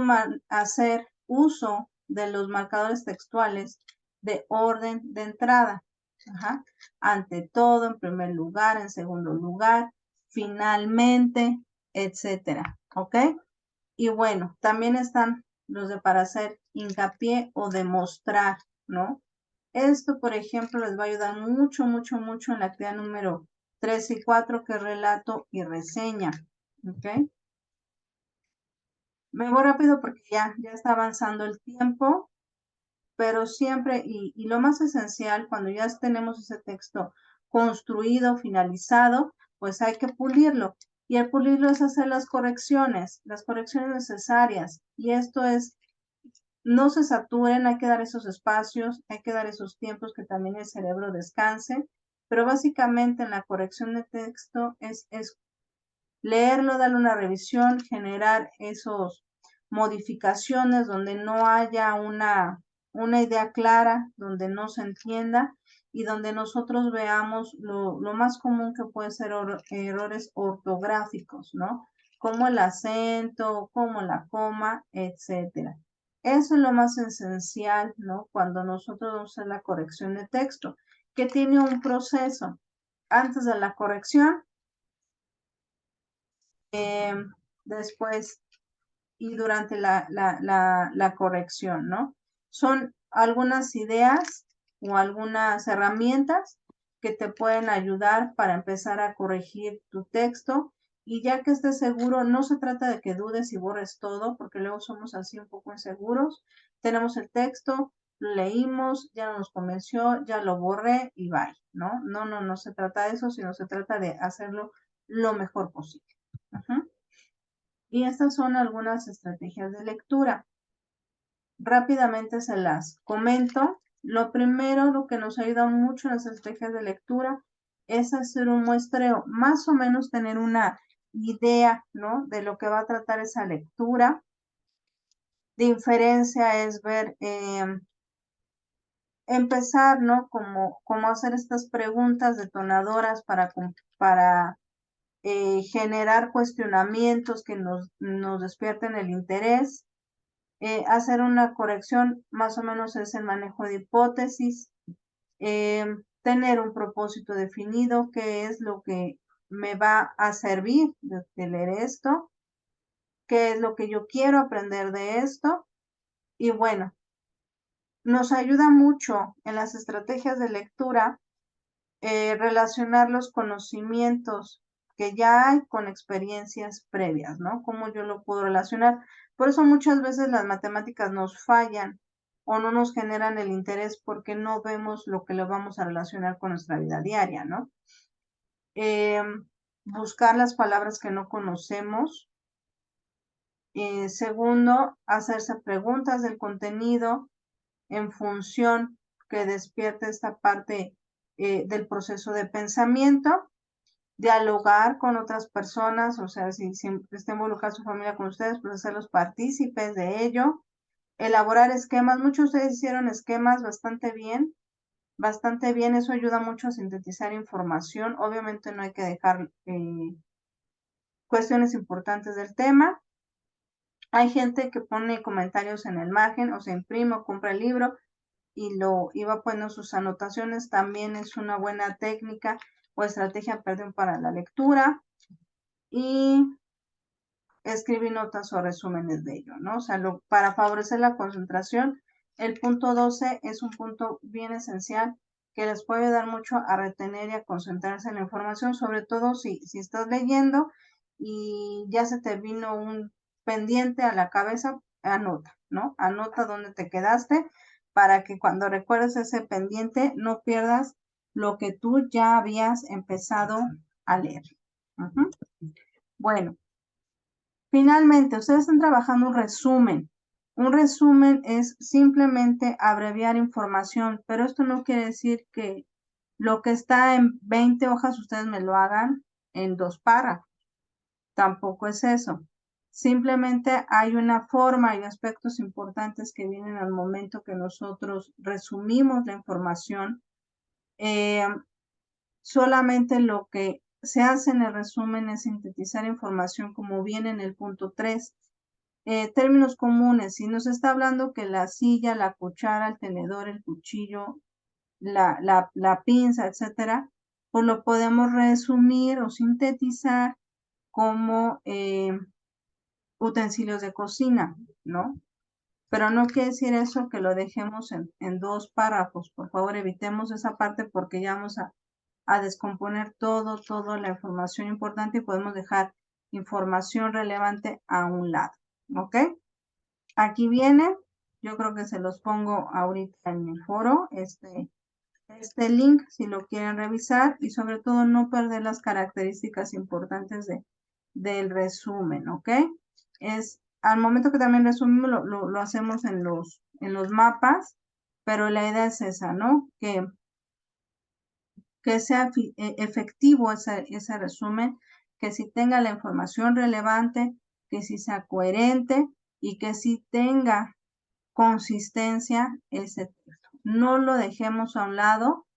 Speaker 1: hacer uso de los marcadores textuales de orden de entrada. Ajá. Ante todo, en primer lugar, en segundo lugar, finalmente, etcétera, ¿ok? Y bueno, también están los de para hacer hincapié o demostrar, ¿no? Esto, por ejemplo, les va a ayudar mucho, mucho, mucho en la actividad número 3 y 4, que es relato y reseña, ¿ok? Me voy rápido porque ya está avanzando el tiempo, pero siempre, y lo más esencial, cuando ya tenemos ese texto construido, finalizado, pues hay que pulirlo. Y el pulirlo es hacer las correcciones necesarias. Y esto es, no se saturen, hay que dar esos espacios, hay que dar esos tiempos que también el cerebro descanse. Pero básicamente en la corrección de texto es leerlo, darle una revisión, generar esos modificaciones donde no haya una idea clara, donde no se entienda y donde nosotros veamos lo más común que puede ser errores ortográficos, ¿no? Como el acento, como la coma, etcétera. Eso es lo más esencial, ¿no? Cuando nosotros vamos a hacer la corrección de texto, que tiene un proceso. Antes de la corrección, después y durante la corrección, ¿no? Son algunas ideas o algunas herramientas que te pueden ayudar para empezar a corregir tu texto. Y ya que estés seguro, no se trata de que dudes y borres todo, porque luego somos así un poco inseguros. Tenemos el texto, lo leímos, ya nos convenció, ya lo borré y bye, ¿no? No se trata de eso, sino se trata de hacerlo lo mejor posible. Y estas son algunas estrategias de lectura. Rápidamente se las comento. Lo primero, lo que nos ayuda mucho en las estrategias de lectura es hacer un muestreo, más o menos tener una idea, ¿no? De lo que va a tratar esa lectura. De inferencia es ver, empezar, ¿no? Como hacer estas preguntas detonadoras para generar cuestionamientos que nos despierten el interés. Hacer una corrección, más o menos es el manejo de hipótesis, tener un propósito definido, qué es lo que me va a servir de leer esto, qué es lo que yo quiero aprender de esto. Y bueno, nos ayuda mucho en las estrategias de lectura relacionar los conocimientos que ya hay con experiencias previas, ¿no? ¿Cómo yo lo puedo relacionar? Por eso muchas veces las matemáticas nos fallan o no nos generan el interés porque no vemos lo que lo vamos a relacionar con nuestra vida diaria, ¿no? Buscar las palabras que no conocemos. Segundo, hacerse preguntas del contenido en función que despierte esta parte del proceso de pensamiento, dialogar con otras personas, o sea, si está involucrada su familia con ustedes, pues hacerlos partícipes de ello, elaborar esquemas. Muchos de ustedes hicieron esquemas bastante bien, eso ayuda mucho a sintetizar información. Obviamente no hay que dejar cuestiones importantes del tema. Hay gente que pone comentarios en el margen, o se imprime o compra el libro y va poniendo sus anotaciones. También es una buena técnica o estrategia, perdón, para la lectura. Y escribir notas o resúmenes de ello, ¿no? O sea, para favorecer la concentración, el punto 12 es un punto bien esencial que les puede ayudar mucho a retener y a concentrarse en la información, sobre todo si estás leyendo y ya se te vino un pendiente a la cabeza, anota, ¿no? Anota dónde te quedaste para que cuando recuerdes ese pendiente no pierdas lo que tú ya habías empezado a leer. Bueno, finalmente, ustedes están trabajando un resumen. Un resumen es simplemente abreviar información, pero esto no quiere decir que lo que está en 20 hojas ustedes me lo hagan en 2 párrafos. Tampoco es eso. Simplemente hay una forma y aspectos importantes que vienen al momento que nosotros resumimos la información. Solamente lo que se hace en el resumen es sintetizar información como viene en el punto 3. Términos comunes, si nos está hablando que la silla, la cuchara, el tenedor, el cuchillo, la pinza, etcétera, pues lo podemos resumir o sintetizar como utensilios de cocina, ¿no? Pero no quiere decir eso que lo dejemos en 2 párrafos. Por favor, evitemos esa parte porque ya vamos a descomponer toda la información importante y podemos dejar información relevante a un lado, ¿ok? Aquí viene, yo creo que se los pongo ahorita en mi foro, este link si lo quieren revisar y sobre todo no perder las características importantes del resumen, ¿ok? Al momento que también resumimos, lo hacemos en los mapas, pero la idea es esa, ¿no? Que sea efectivo ese resumen, que sí tenga la información relevante, que sí sea coherente y que sí tenga consistencia ese texto. No lo dejemos a un lado,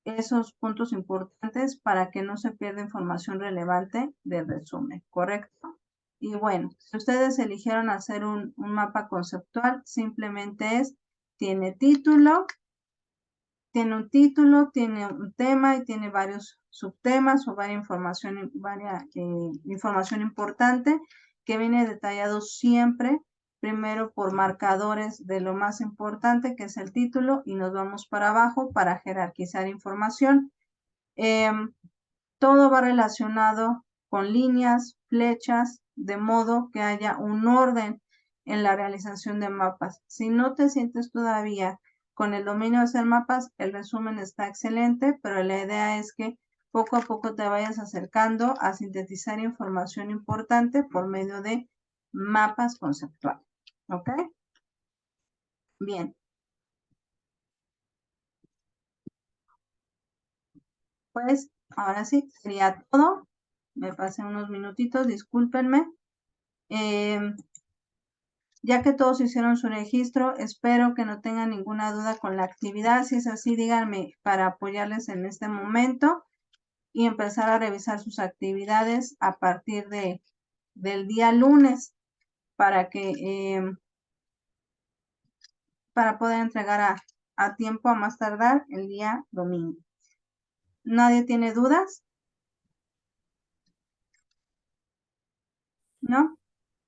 Speaker 1: esos puntos importantes para que no se pierda información relevante del resumen, ¿correcto? Y bueno, si ustedes eligieron hacer un mapa conceptual, simplemente tiene título, tiene un título, tiene un tema y tiene varios subtemas o varias información importante que viene detallado siempre, primero por marcadores de lo más importante que es el título y nos vamos para abajo para jerarquizar información. Todo va relacionado con líneas, flechas, de modo que haya un orden en la realización de mapas. Si no te sientes todavía con el dominio de hacer mapas, el resumen está excelente, pero la idea es que poco a poco te vayas acercando a sintetizar información importante por medio de mapas conceptuales. ¿Ok? Bien. Pues ahora sí, sería todo. Me pasé unos minutitos, discúlpenme. Ya que todos hicieron su registro, espero que no tengan ninguna duda con la actividad. Si es así, díganme para apoyarles en este momento y empezar a revisar sus actividades a partir del día lunes para poder entregar a tiempo, a más tardar el día domingo. ¿Nadie tiene dudas? ¿No?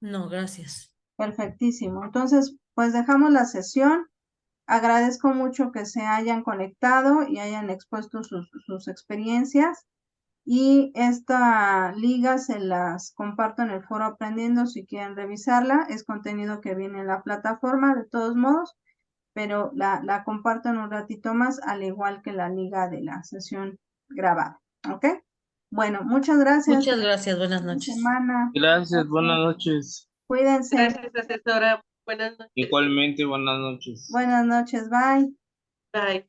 Speaker 2: No, gracias.
Speaker 1: Perfectísimo. Entonces, pues dejamos la sesión. Agradezco mucho que se hayan conectado y hayan expuesto sus experiencias. Y esta liga se las comparto en el foro Aprendiendo si quieren revisarla. Es contenido que viene en la plataforma de todos modos, pero la comparto en un ratito más, al igual que la liga de la sesión grabada. ¿Ok? Bueno, muchas gracias.
Speaker 2: Muchas gracias, buenas
Speaker 1: Buena
Speaker 2: noches.
Speaker 1: semana.
Speaker 3: Gracias, buenas noches.
Speaker 1: Cuídense.
Speaker 4: Gracias, asesora. Buenas noches.
Speaker 3: Igualmente, buenas noches.
Speaker 1: Buenas noches. Bye.
Speaker 4: Bye.